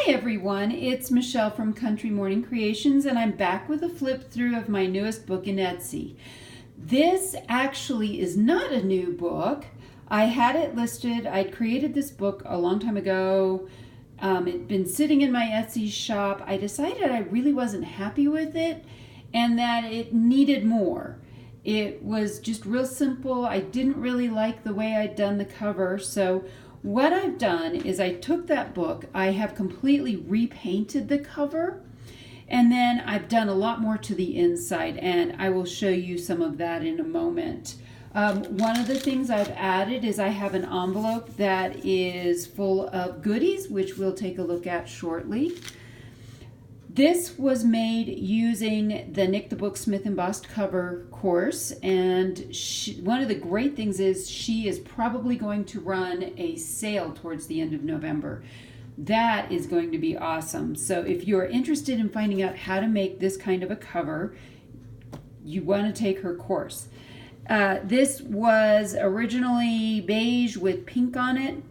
Hi everyone, it's Michelle from Country Morning Creations, and I'm back with a flip through of my newest book in Etsy. This actually is not a new book. I had it listed. I'd created this book a long time ago. It'd been sitting in my Etsy shop. I decided I really wasn't happy with it and that it needed more. It was just real simple. I didn't really like the way I'd done the cover, so what I've done is I took that book, I have completely repainted the cover, and then I've done a lot more to the inside, and I will show you some of that in a moment. One of the things I've added is I have an envelope that is full of goodies, which we'll take a look at shortly. This was made using the Nick the Booksmith embossed cover course, and one of the great things is she is probably going to run a sale towards the end of November. That is going to be awesome. So if you're interested in finding out how to make this kind of a cover, you want to take her course. This was originally beige with pink on it.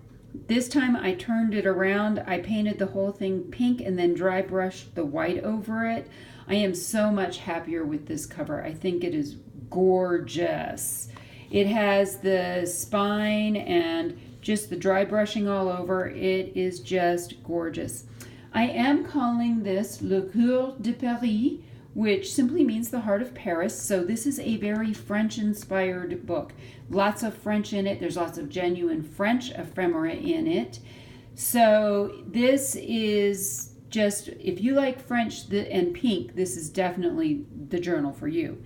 This time I turned it around. I painted the whole thing pink and then dry brushed the white over it. I am so much happier with this cover. I think it is gorgeous. It has the spine and just the dry brushing all over. It is just gorgeous. I am calling this Le Coeur de Paris, which simply means the heart of Paris. So this is a very French-inspired book. Lots of French in it. There's lots of genuine French ephemera in it. So this is just, if you like French and pink, this is definitely the journal for you.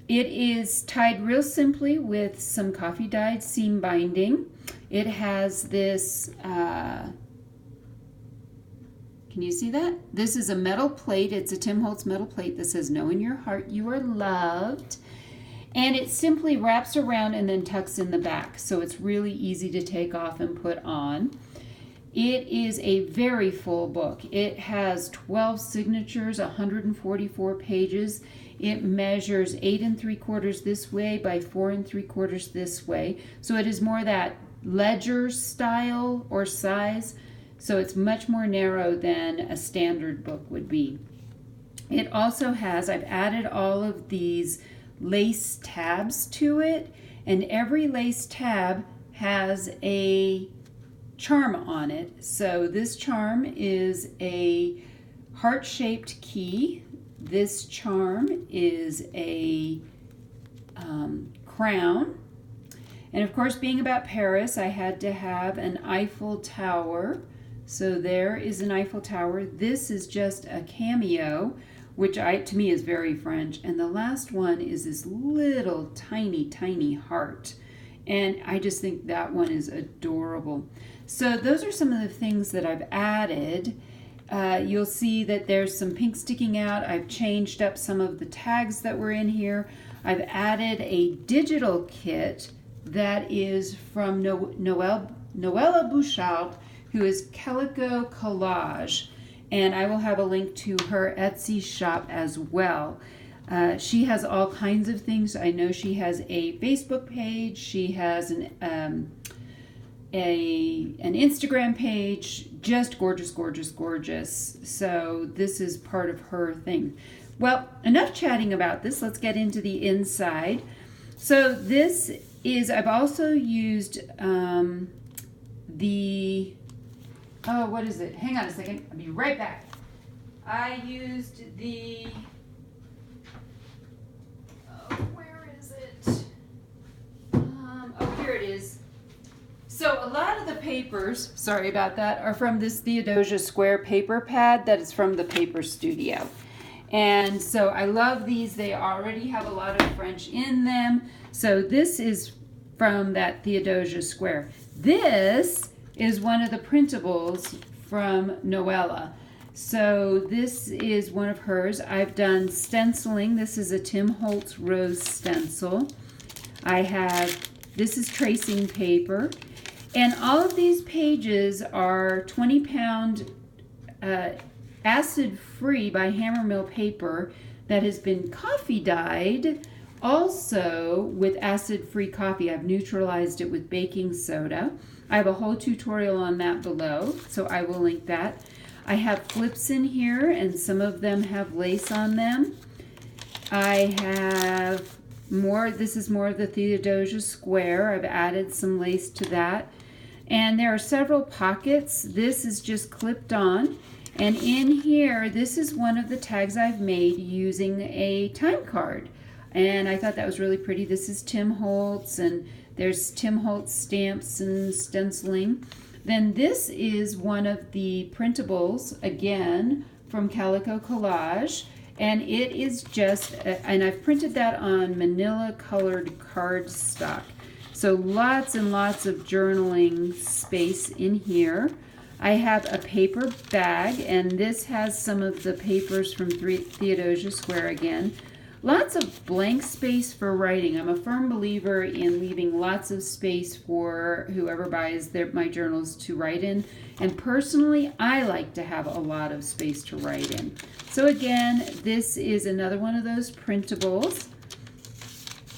It is tied real simply with some coffee-dyed seam binding. It has this, can you see that? This is a metal plate. It's a Tim Holtz metal plate that says, "Know in your heart you are loved." And it simply wraps around and then tucks in the back. So it's really easy to take off and put on. It is a very full book. It has 12 signatures, 144 pages. It measures 8 3/4 this way by 4 3/4 this way. So it is more that ledger style or size. So it's much more narrow than a standard book would be. It also has, I've added all of these lace tabs to it, and every lace tab has a charm on it. So this charm is a heart-shaped key. This charm is a crown. And of course, being about Paris, I had to have an Eiffel Tower. So there is an Eiffel Tower. This is just a cameo, which to me is very French. And the last one is this little tiny heart. And I just think that one is adorable. So those are some of the things that I've added. You'll see that there's some pink sticking out. I've changed up some of the tags that were in here. I've added a digital kit that is from Noella Bouchard, who is Calico Collage, and I will have a link to her Etsy shop as well. She has all kinds of things. I know she has a Facebook page. She has an Instagram page. Just gorgeous, gorgeous, gorgeous. So this is part of her thing. Well, enough chatting about this. Let's get into the inside. So this is, I've also used what is it? Hang on a second. I'll be right back. I used the, where is it? Here it is. So a lot of the papers, sorry about that, are from this Theodosia Square paper pad that is from the Paper Studio. And so I love these. They already have a lot of French in them. So this is from that Theodosia Square. This is one of the printables from Noella. So this is one of hers. I've done stenciling. This is a Tim Holtz rose stencil. This is tracing paper. And all of these pages are 20-pound acid-free by Hammermill paper that has been coffee dyed, also with acid-free coffee. I've neutralized it with baking soda. I have a whole tutorial on that below, so I will link that. I have flips in here, and some of them have lace on them. I have more, this is more of the Theodosia Square. I've added some lace to that. And there are several pockets. This is just clipped on. And in here, this is one of the tags I've made using a time card. And I thought that was really pretty. This is Tim Holtz, and there's Tim Holtz stamps and stenciling. Then this is one of the printables, again, from Calico Collage. And it is just, and I've printed that on manila colored cardstock. So lots and lots of journaling space in here. I have a paper bag, and this has some of the papers from Theodosia Square again. Lots of blank space for writing. I'm a firm believer in leaving lots of space for whoever buys my journals to write in. And personally, I like to have a lot of space to write in. So again, this is another one of those printables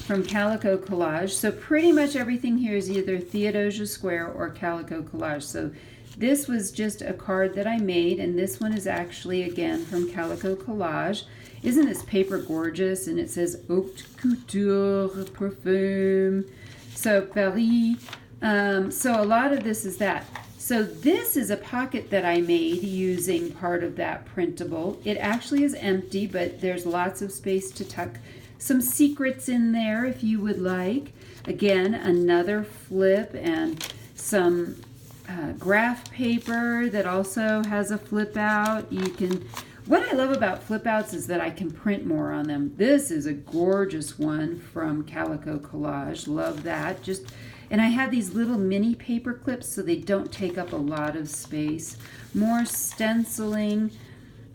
from Calico Collage. So pretty much everything here is either Theodosia Square or Calico Collage. So this was just a card that I made, and this one is actually, again, from Calico Collage. Isn't this paper gorgeous? And it says Haute Couture Parfum. So Paris. So a lot of this is that. So this is a pocket that I made using part of that printable. It actually is empty, but there's lots of space to tuck some secrets in there if you would like. Again, another flip and some graph paper that also has a flip out. You can, what I love about flip outs is that I can print more on them. This is a gorgeous one from Calico Collage. Love that. And I have these little mini paper clips so they don't take up a lot of space. More stenciling.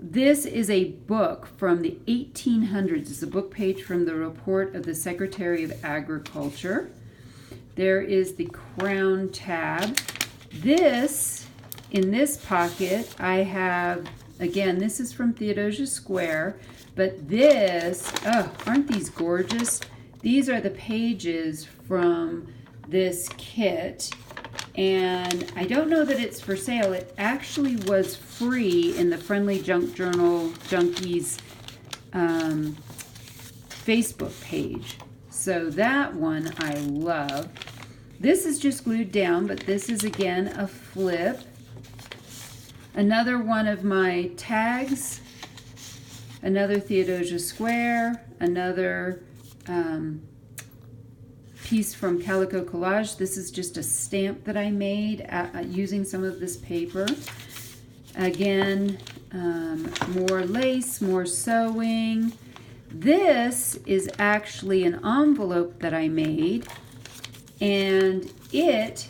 This is a book from the 1800s. It's a book page from the report of the Secretary of Agriculture. There is the crown tab. This, in this pocket, I have, again, this is from Theodosia Square, but this, oh, aren't these gorgeous? These are the pages from this kit, and I don't know that it's for sale. It actually was free in the Friendly Junk Journal Junkies Facebook page. So that one I love. This is just glued down, but this is again a flip. Another one of my tags, another Theodosia Square, another piece from Calico Collage. This is just a stamp that I made using some of this paper. Again, more lace, more sewing. This is actually an envelope that I made, and it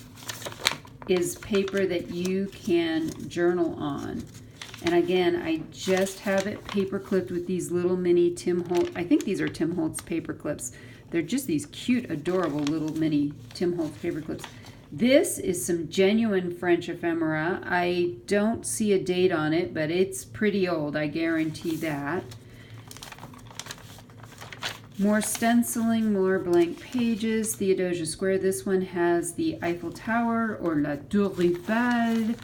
is paper that you can journal on. And again, I just have it paper clipped with these little mini Tim Holtz, I think these are Tim Holtz paper clips. They're just these cute, adorable little mini Tim Holtz paper clips. This is some genuine French ephemera. I don't see a date on it, but it's pretty old, I guarantee that. More stenciling, more blank pages. Theodosia Square. This one has the Eiffel Tower or La Tour Eiffel.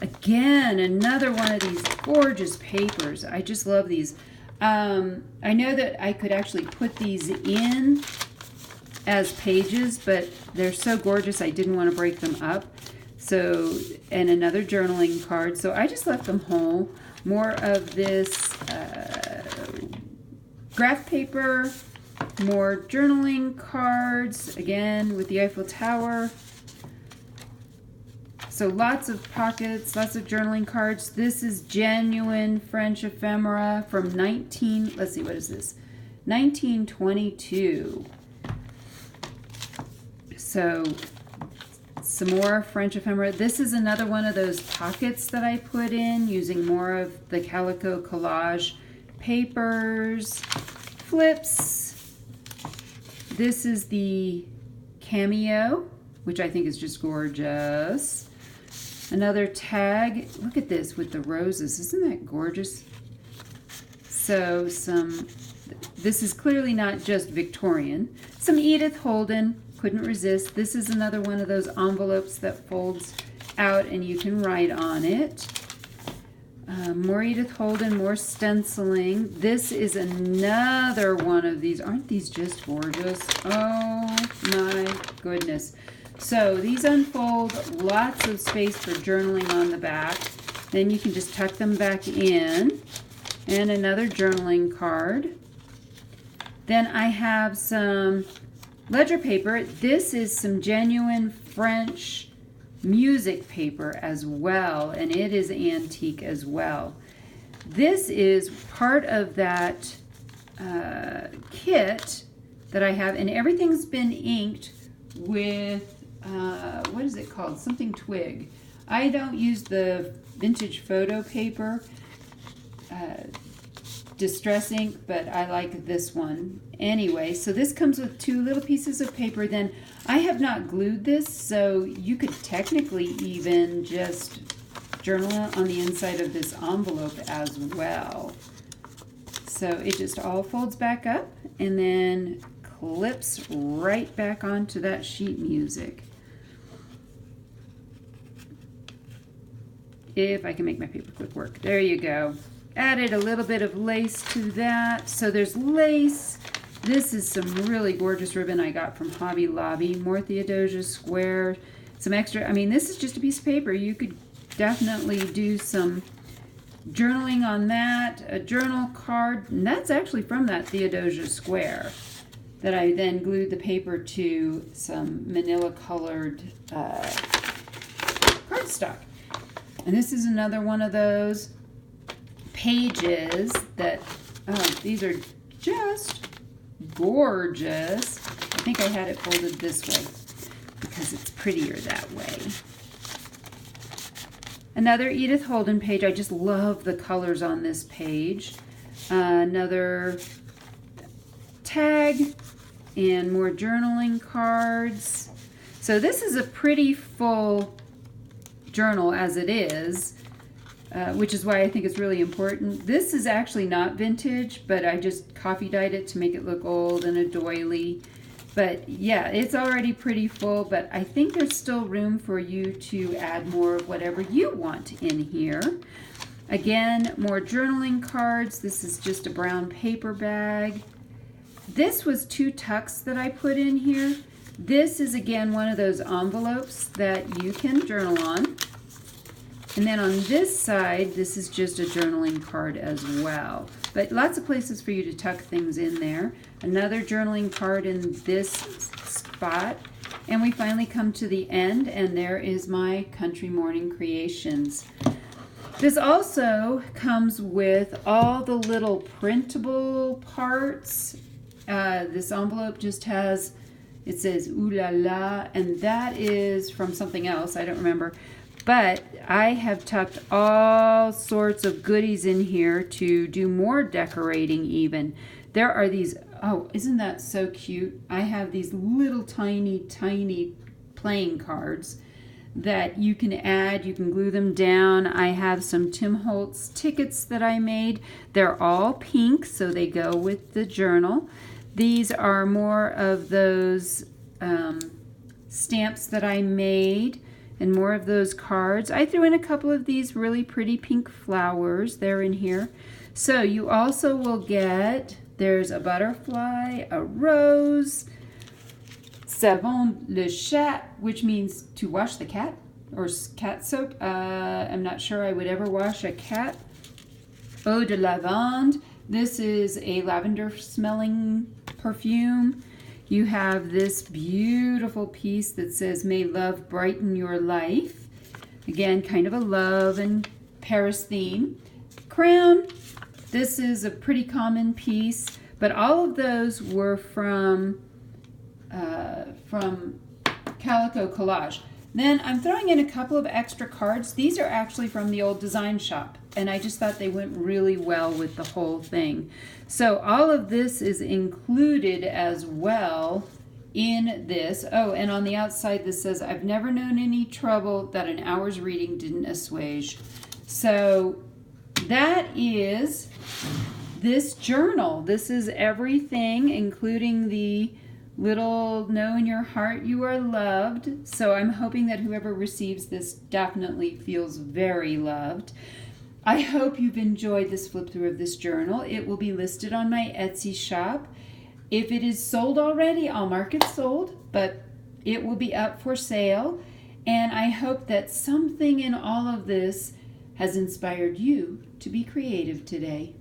Again, another one of these gorgeous papers. I just love these. I know that I could actually put these in as pages, but they're so gorgeous I didn't want to break them up. So, and another journaling card. So I just left them whole. More of this graph paper, more journaling cards, again with the Eiffel Tower. So lots of pockets, lots of journaling cards. This is genuine French ephemera from let's see, what is this? 1922. So some more French ephemera. This is another one of those pockets that I put in using more of the Calico Collage papers, flips. This is the cameo, which I think is just gorgeous. Another tag. Look at this with the roses. Isn't that gorgeous? So this is clearly not just Victorian. Some Edith Holden, couldn't resist. This is another one of those envelopes that folds out and you can write on it. More Edith Holden, more stenciling. This is another one of these. Aren't these just gorgeous? Oh my goodness. So these unfold, lots of space for journaling on the back. Then you can just tuck them back in. And another journaling card. Then I have some ledger paper. This is some genuine French music paper as well, and it is antique as well. This is part of that kit that I have, and everything's been inked with, what is it called? Something twig. I don't use the vintage photo paper, distress ink, but I like this one. Anyway, so this comes with 2 little pieces of paper. Then I have not glued this, so you could technically even just journal on the inside of this envelope as well. So it just all folds back up and then clips right back onto that sheet music. If I can make my paperclip work. There you go. Added a little bit of lace to that. So there's lace. This is some really gorgeous ribbon I got from Hobby Lobby. More Theodosia Square. Some extra, I mean, this is just a piece of paper. You could definitely do some journaling on that. A journal card, and that's actually from that Theodosia Square that I then glued the paper to some manila colored cardstock. And this is another one of those pages that, oh, these are just gorgeous. I think I had it folded this way because it's prettier that way. Another Edith Holden page. I just love the colors on this page. Another tag and more journaling cards. So this is a pretty full journal as it is. Which is why I think it's really important. This is actually not vintage, but I just coffee dyed it to make it look old and a doily. But yeah, it's already pretty full, but I think there's still room for you to add more of whatever you want in here. Again, more journaling cards. This is just a brown paper bag. This was 2 tucks that I put in here. This is again one of those envelopes that you can journal on. And then on this side, this is just a journaling card as well. But lots of places for you to tuck things in there. Another journaling card in this spot. And we finally come to the end, and there is my Country Morning Creations. This also comes with all the little printable parts. This envelope just has, it says ooh la la, and that is from something else, I don't remember. But I have tucked all sorts of goodies in here to do more decorating even. There are these, oh, isn't that so cute? I have these little tiny playing cards that you can add. You can glue them down. I have some Tim Holtz tickets that I made. They're all pink, so they go with the journal. These are more of those stamps that I made. And more of those cards. I threw in a couple of these really pretty pink flowers. They're in here. So you also will get, there's a butterfly, a rose, savon le chat, which means to wash the cat, or cat soap. I'm not sure I would ever wash a cat. Eau de lavande. This is a lavender smelling perfume. You have this beautiful piece that says, "May love brighten your life." Again, kind of a love and Paris theme. Crown. This is a pretty common piece, but all of those were from Calico Collage. Then I'm throwing in a couple of extra cards. These are actually from the old design shop, and I just thought they went really well with the whole thing. So all of this is included as well in this. Oh, and on the outside this says, "I've never known any trouble that an hour's reading didn't assuage." So that is this journal. This is everything, including the little "know in your heart you are loved." So I'm hoping that whoever receives this definitely feels very loved. I hope you've enjoyed this flip through of this journal. It will be listed on my Etsy shop. If it is sold already, I'll mark it sold, but it will be up for sale. And I hope that something in all of this has inspired you to be creative today.